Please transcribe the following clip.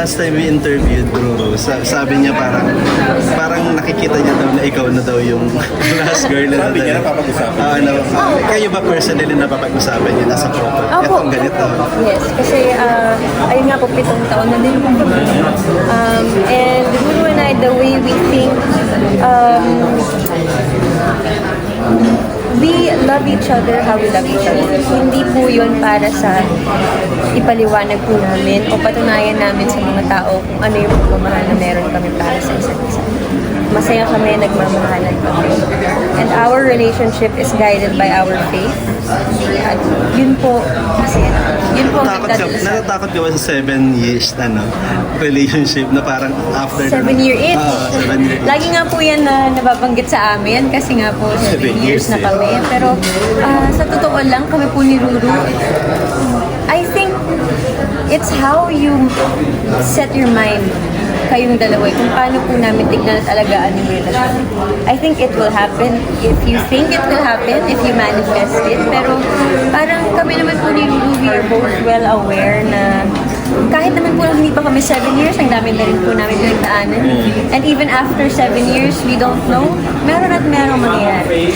Last time we interviewed Ruru, sabi niya parang nakikita niya daw na ikaw na daw yung last girl na Sabi niya, napapag-usapan. kayo ba personally napapag-usapan niya nasa photo? Opo. Etong ganito. Yes, kasi ayun nga po, 7 taon na din po kami. And Ruru and I, the way we think, we love each other how we love each other. Hindi po yun para sa ipaliwanag po namin o patunayan namin sa mga tao kung ano yung pagmamahal na meron kami para sa isa't isa. Masaya kami, nagmamahalan kami. And our relationship is guided by our faith. At yun po, masaya. Yun po ang nagdadala sa Natatakot ka ba sa 7 years relationship na parang after 7-year itch. 7 year itch. Lagi nga po yan na nababanggit sa amin kasi nga po 7 years na kami. Pero sa totoo lang, kami po ni Ruru, I think it's how you set your mind kayong dalawa, kung paano po namin tignan at alagaan yung relasyon. I think it will happen if you think it will happen, if you manifest it. Pero parang kami naman po ni Ruru, we are both well aware na kahit naman po hindi pa kami 7 years, ang dami na rin po namin pinagdaanan. And even after 7 years, we don't know, meron at merong mangyayari.